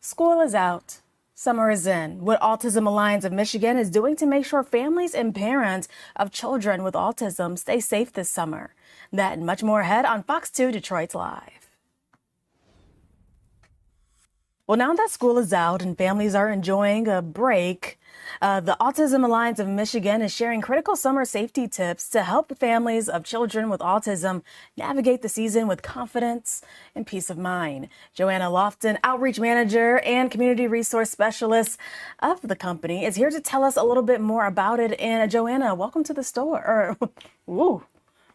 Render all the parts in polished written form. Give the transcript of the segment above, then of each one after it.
School is out. Summer is in. What Autism Alliance of Michigan is doing to make sure families and parents of children with autism stay safe this summer. That and much more ahead on Fox 2 Detroit's Live. Well, now that school is out and families are enjoying a break, the Autism Alliance of Michigan is sharing critical summer safety tips to help families of children with autism navigate the season with confidence and peace of mind. Joanna Lofton, Outreach Manager and Community Resource Specialist of the company, is here to tell us a little bit more about it. And Joanna, welcome to the store. Ooh.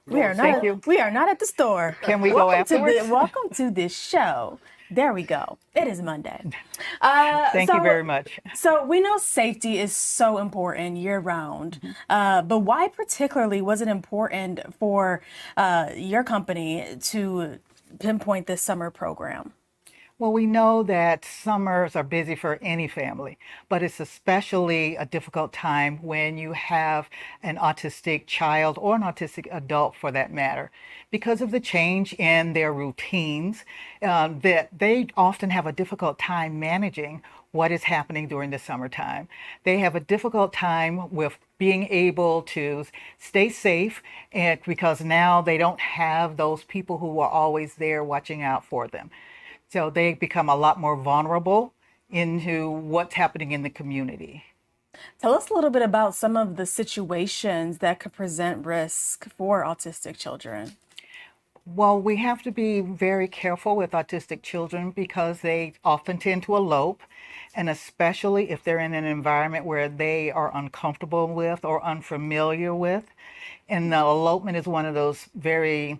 We are not at the store. Can we go afterwards? Welcome to this show. There we go. It is Monday. Thank you very much. So we know safety is so important year round, but why particularly was it important for your company to pinpoint this summer program? Well, we know that summers are busy for any family, but it's especially a difficult time when you have an autistic child or an autistic adult for that matter, because of the change in their routines, that they often have a difficult time managing what is happening during the summertime. They have a difficult time with being able to stay safe, and because now they don't have those people who are always there watching out for them. So they become a lot more vulnerable into what's happening in the community. Tell us a little bit about some of the situations that could present risk for autistic children. Well, we have to be very careful with autistic children because they often tend to elope, and especially if they're in an environment where they are uncomfortable with or unfamiliar with. And the elopement is one of those very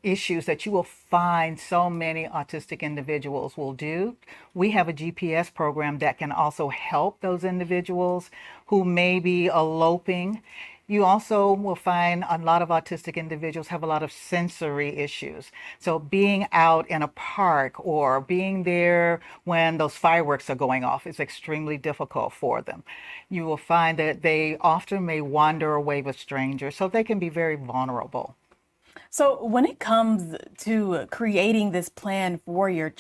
issues that you will find so many autistic individuals will do. We have a GPS program that can also help those individuals who may be eloping. You also will find a lot of autistic individuals have a lot of sensory issues. So being out in a park or being there when those fireworks are going off is extremely difficult for them. You will find that they often may wander away with strangers, so they can be very vulnerable. So when it comes to creating this plan for your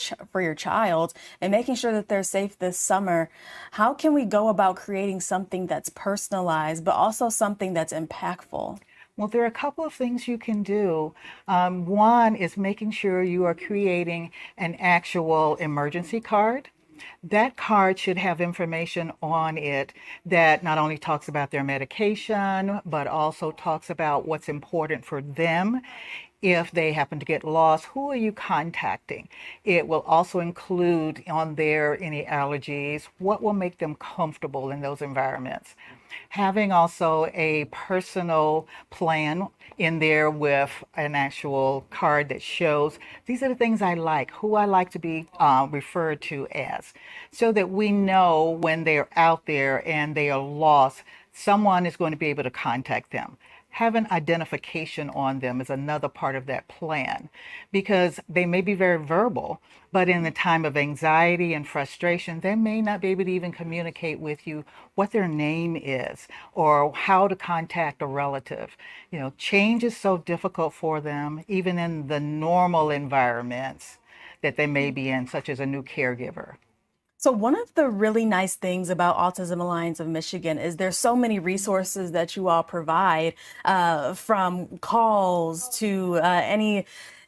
child and making sure that they're safe this summer, how can we go about creating something that's personalized, but also something that's impactful? Well, there are a couple of things you can do. One is making sure you are creating an actual emergency card. That card should have information on it that not only talks about their medication, but also talks about what's important for them. If they happen to get lost, who are you contacting? It will also include on there any allergies, what will make them comfortable in those environments. Having also a personal plan in there with an actual card that shows these are the things I like, who I like to be referred to as, so that we know when they're out there and they are lost, someone is going to be able to contact them. Having identification on them is another part of that plan, because they may be very verbal, but in the time of anxiety and frustration, they may not be able to even communicate with you what their name is or how to contact a relative. You know, change is so difficult for them, even in the normal environments that they may be in, such as a new caregiver. So one of the really nice things about Autism Alliance of Michigan is there's so many resources that you all provide, from calls to any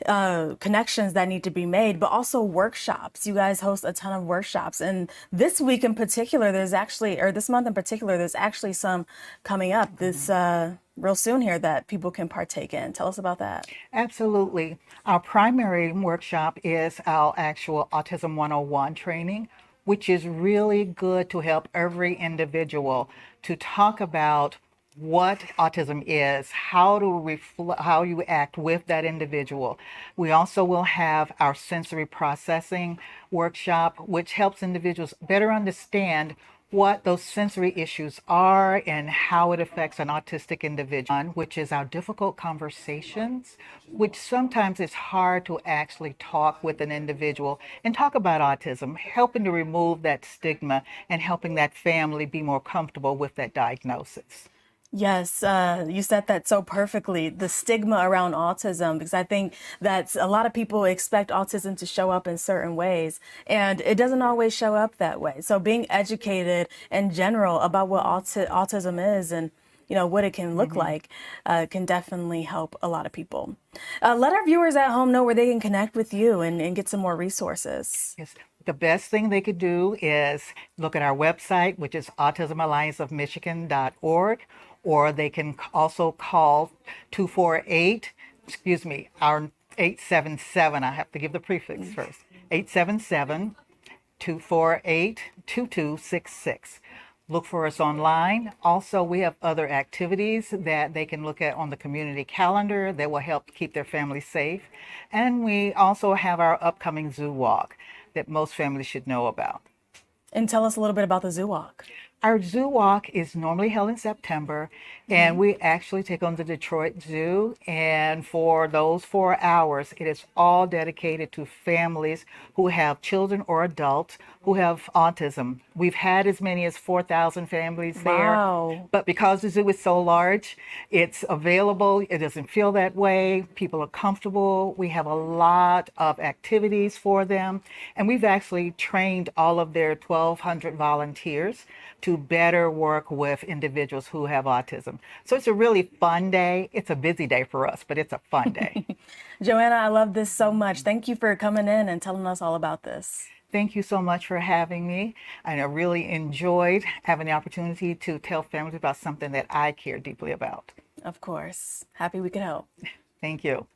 connections that need to be made, but also workshops. You guys host a ton of workshops. And this week in particular, or this month in particular, there's actually some coming up this real soon here that people can partake in. Tell us about that. Absolutely. Our primary workshop is our actual Autism 101 training, which is really good to help every individual to talk about what autism is, how you act with that individual. We also will have our sensory processing workshop, which helps individuals better understand what those sensory issues are and how it affects an autistic individual, which is our difficult conversations, which sometimes it's hard to actually talk with an individual and talk about autism, helping to remove that stigma and helping that family be more comfortable with that diagnosis. Yes, you said that so perfectly. The stigma around autism, because I think that a lot of people expect autism to show up in certain ways, and it doesn't always show up that way. So being educated in general about what autism is and what it can look Mhm. like can definitely help a lot of people. Let our viewers at home know where they can connect with you and get some more resources. Yes. The best thing they could do is look at our website, which is autismallianceofmichigan.org, or they can also call 248, excuse me, our 877. I have to give the prefix first. 877 248 2266. Look for us online. Also, we have other activities that they can look at on the community calendar that will help keep their family safe. And we also have our upcoming zoo walk that most families should know about. And tell us a little bit about the zoo walk. Our zoo walk is normally held in September, and we actually take on the Detroit Zoo. And for those 4 hours, it is all dedicated to families who have children or adults who have autism. We've had as many as 4,000 families there, Wow. but because the zoo is so large, it's available. It doesn't feel that way. People are comfortable. We have a lot of activities for them. And we've actually trained all of their 1,200 volunteers to better work with individuals who have autism. So it's a really fun day. It's a busy day for us, but it's a fun day. Joanna, I love this so much. Thank you for coming in and telling us all about this. Thank you so much for having me. And I really enjoyed having the opportunity to tell families about something that I care deeply about. Of course. Happy we could help. Thank you.